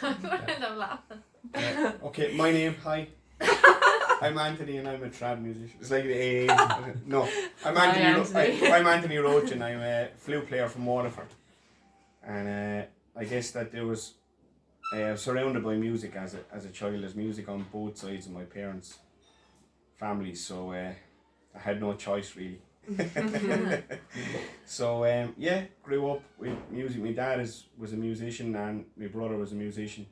I'm laughing. Okay, my name, hi. I'm Anthony and I'm a trad musician. It's like the no. I'm I'm Anthony Roach and I'm a flute player from Waterford. And I guess that there was surrounded by music as a child. There's music on both sides of my parents' families, so I had no choice really. So grew up with music. My dad was a musician and my brother was a musician.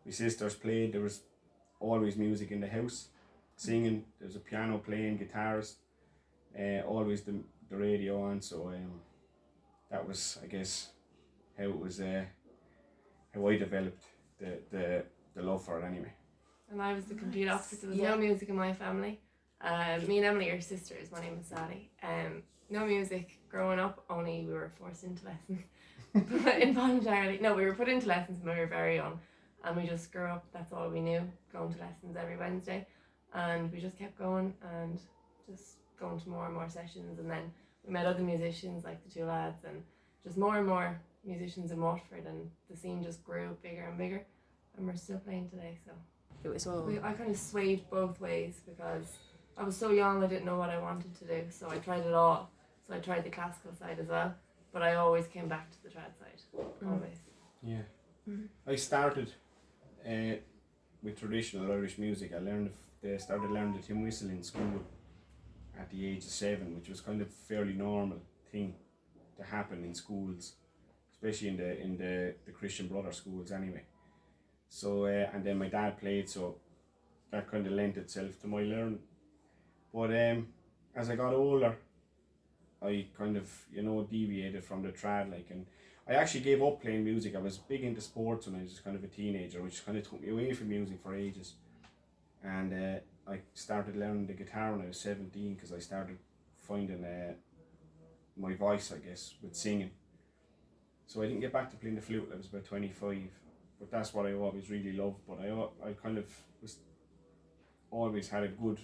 My sisters played. There was always music in the house, singing. There was a piano playing, guitars, always the radio on. So that was, I guess, how it was. How I developed the love for it anyway. And I was the complete opposite. There was no music in my family. Me and Emily are sisters. My name is Sally. No music growing up. Only we were forced into lessons involuntarily. No, we were put into lessons when we were very young. And we just grew up, that's all we knew, going to lessons every Wednesday. And we just kept going and just going to more and more sessions. And then we met other musicians like the two lads and just more and more musicians in Waterford. And the scene just grew bigger and bigger. And we're still playing today, so. It was all... I kind of swayed both ways because I was so young, I didn't know what I wanted to do. So I tried it all. So I tried the classical side as well. But I always came back to the trad side, always. Yeah. I started with traditional Irish music. I started learning the tin whistle in school at the age of 7, which was kind of a fairly normal thing to happen in schools, especially in the Christian Brother schools anyway. So and then my dad played, so that kind of lent itself to my learning. But as I got older, I kind of deviated from the trad and I actually gave up playing music. I was big into sports when I was kind of a teenager, which kind of took me away from music for ages. And I started learning the guitar when I was 17 because I started finding my voice, I guess, with singing. So I didn't get back to playing the flute till I was about 25, but that's what I always really loved. But I kind of always had a good,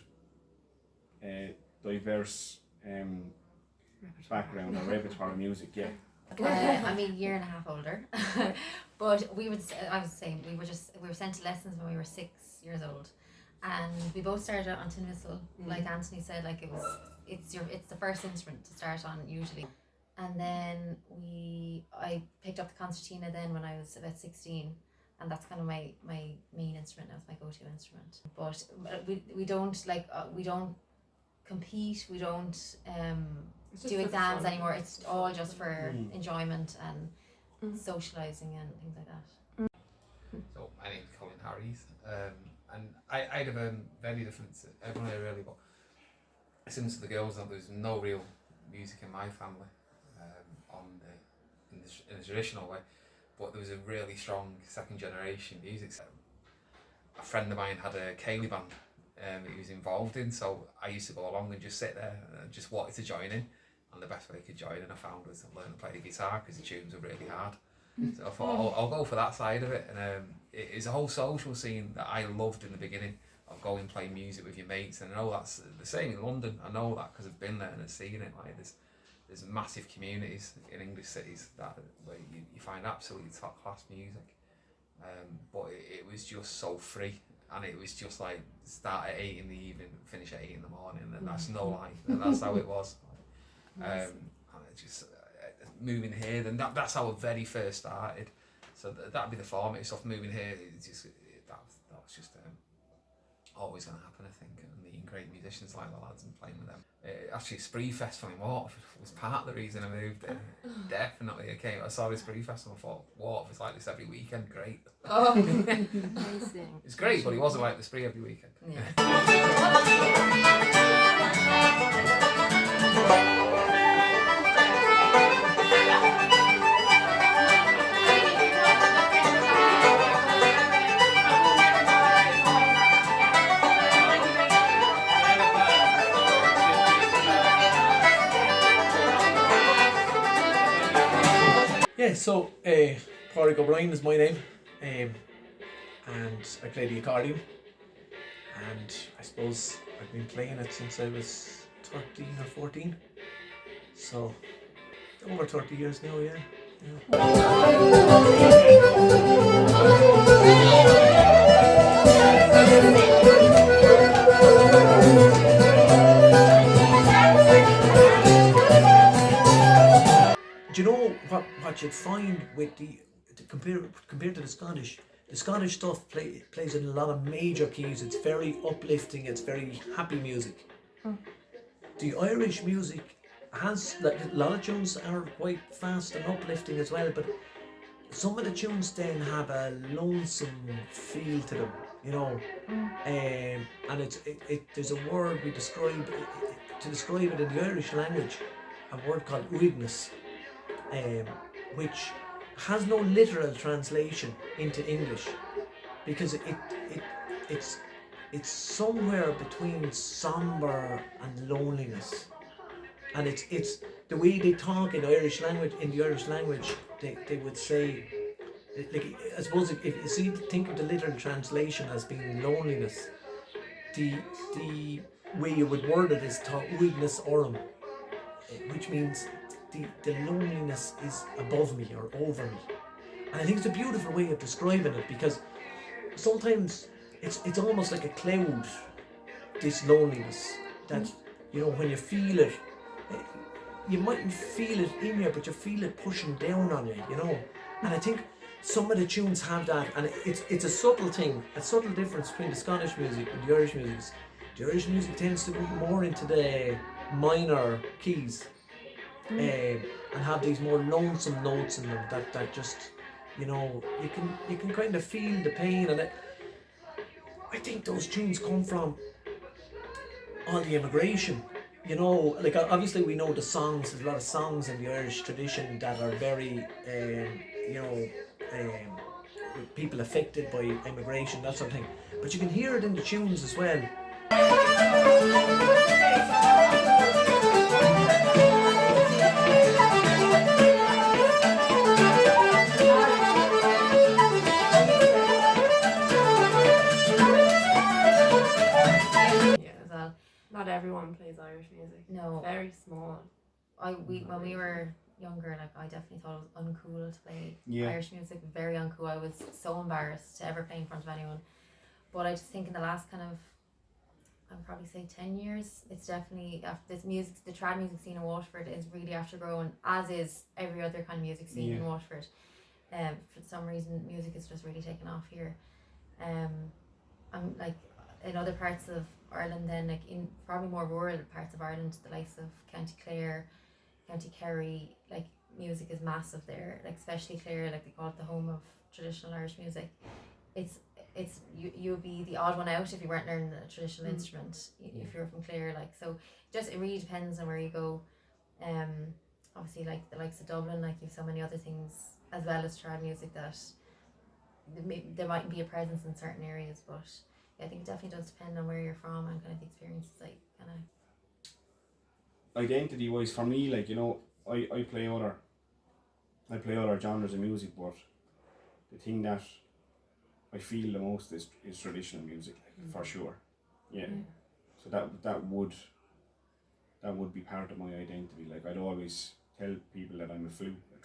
diverse background or repertoire of music, yeah. I'm a year and a half older, but I was saying we were sent to lessons when we were 6 years old, and we both started out on tin whistle. Like Anthony said, it's the first instrument to start on usually, and then I picked up the concertina then when I was about 16, and that's kind of my main instrument. That was my go-to instrument. But we don't compete. We don't do exams anymore. It's all just for enjoyment and socialising and things like that. So my name's Colin Harries, and I'd have a very different everyone here really, but similar to the girls, there's no real music in my family in the traditional way, but there was a really strong second generation music. A friend of mine had a ceol band that he was involved in, so I used to go along and just sit there and just wanted to join in. And the best way I could join in, I found, was to learn to play the guitar because the tunes were really hard. So I thought I'll go for that side of it. And it's a whole social scene that I loved in the beginning, of going and playing music with your mates. And I know that's the same in London. I know that because I've been there and I've seen it. Like there's massive communities in English cities where you find absolutely top class music. But it was just so free. And it was just like start at 8 in the evening, finish at 8 in the morning, and that's no lie. That's how it was. And it just moving here, then that's how I very first started. So that'd be the formative stuff. Moving here, that was just always going to happen, I think. And meeting great musicians like the lads and playing with them. Actually, Spree Festival in Waterford was part of the reason I moved there. Definitely, I saw this Spree Festival and thought, Waterford's like this every weekend, great. Oh, amazing. It's great, but it wasn't like the Spree every weekend. Yeah. Yeah, so Pádraig O'Brien is my name, and I play the accordion, and I suppose I've been playing it since I was 13 or 14, so over 30 years now, yeah. Do you know what you'd find with compared to the Scottish stuff plays in a lot of major keys. It's very uplifting. It's very happy music. The Irish music has, like, a lot of tunes are quite fast and uplifting as well, but some of the tunes then have a lonesome feel to them, you know. And there's a word we describe to describe it in the Irish language, a word called uignas, which has no literal translation into English, because it's somewhere between somber and loneliness, and it's the way they talk in Irish language. In the Irish language, they would say, like, I suppose if you see, think of the literal translation as being loneliness, the way you would word it is ta uignas orum, which means the loneliness is above me or over me. And I think it's a beautiful way of describing it, because sometimes it's almost like a cloud, this loneliness, that, you know, when you feel it, you mightn't feel it in you, but you feel it pushing down on you, you know. And I think some of the tunes have that, and it's a subtle thing, a subtle difference between the Scottish music and the Irish music. The Irish music tends to be more into the minor keys, and have these more lonesome notes in them that just, you know, you can kind of feel the pain. And I think those tunes come from all the immigration, you know. Like, obviously we know the songs, there's a lot of songs in the Irish tradition that are very you know, people affected by immigration, that sort of thing, but you can hear it in the tunes as well. Not everyone plays Irish music. No. Very small. When we were younger, like, I definitely thought it was uncool to play Irish music. Very uncool. I was so embarrassed to ever play in front of anyone. But I just think in the last kind of, I would probably say 10 years, it's definitely, after this music, the trad music scene in Waterford is really after growing, as is every other kind of music scene in Waterford. For some reason, music is just really taken off here. I'm like, in other parts of Ireland, then, like in probably more rural parts of Ireland, the likes of County Clare, County Kerry, like, music is massive there, like especially Clare, like they call it the home of traditional Irish music. It's you would be the odd one out if you weren't learning a traditional instrument if you're from Clare, like. So it really depends on where you go. Obviously, like the likes of Dublin, like, you've so many other things as well as trad music that there mightn't be a presence in certain areas, but I think it definitely does depend on where you're from and kind of the experiences, like, kind of. Identity wise, for me, like, you know, I play other genres of music, but the thing that I feel the most is traditional music, like, for sure. Yeah. So that would be part of my identity. Like, I'd always tell people that I'm a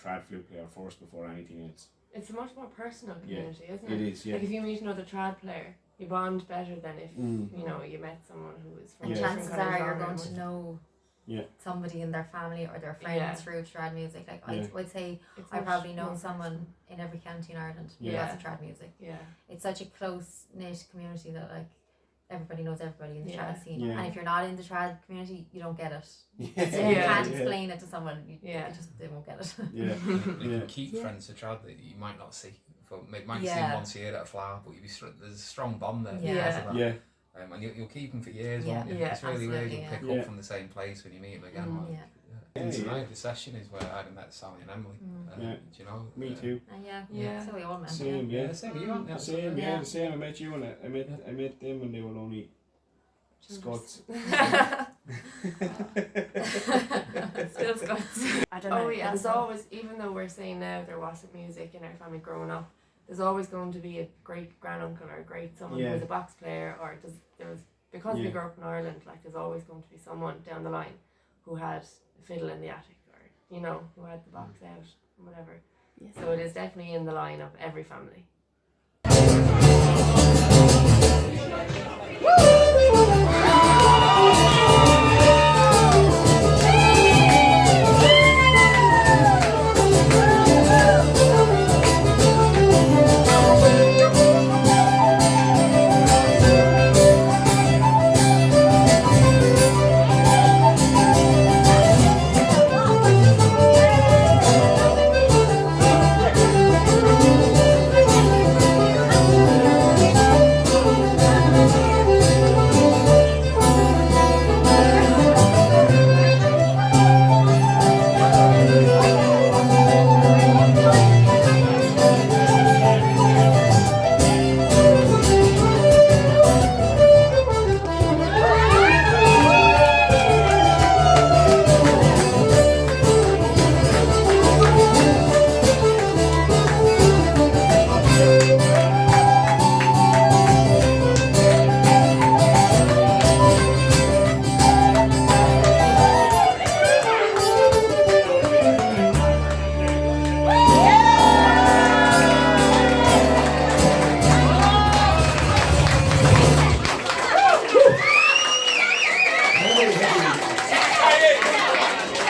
trad flute player first before anything else. It's a much more personal community, isn't it? It is, yeah. Like, if you meet another trad player, you bond better than if you know, you met someone who is from and chances are you're going to know Yeah. somebody in their family or their friends through trad music. Like I'd say I probably know someone in every county in Ireland who has a trad music. Yeah. It's such a close knit community that like everybody knows everybody in the trad scene. Yeah. And if you're not in the trad community, you don't get it. Yeah. So you can't explain it to someone. They won't get it. Yeah. You can keep friends to trad that you might not see. You might see them once a year at a flower, but there's a strong bond there. Yeah. And you'll keep them for years, won't you? Yeah, It's really weird. You'll pick Yeah. up from the same place when you meet them again. Yeah. Tonight, the session is where I met Sally and Emily. Yeah. Do you know? Me too. Yeah. So we all met. Same, yeah. Same, you aren't Same, yeah. The same. I met you and I met them when they were only Scots. Still Scots. I don't know. Oh yeah, there's always, even though we're saying now there wasn't music in our family growing up, there's always going to be a great granduncle or a great someone who was a box player, or because we grew up in Ireland, like, there's always going to be someone down the line who had a fiddle in the attic, or, you know, who had the box out. and whatever. Yeah. So it is definitely in the line of every family. Woo!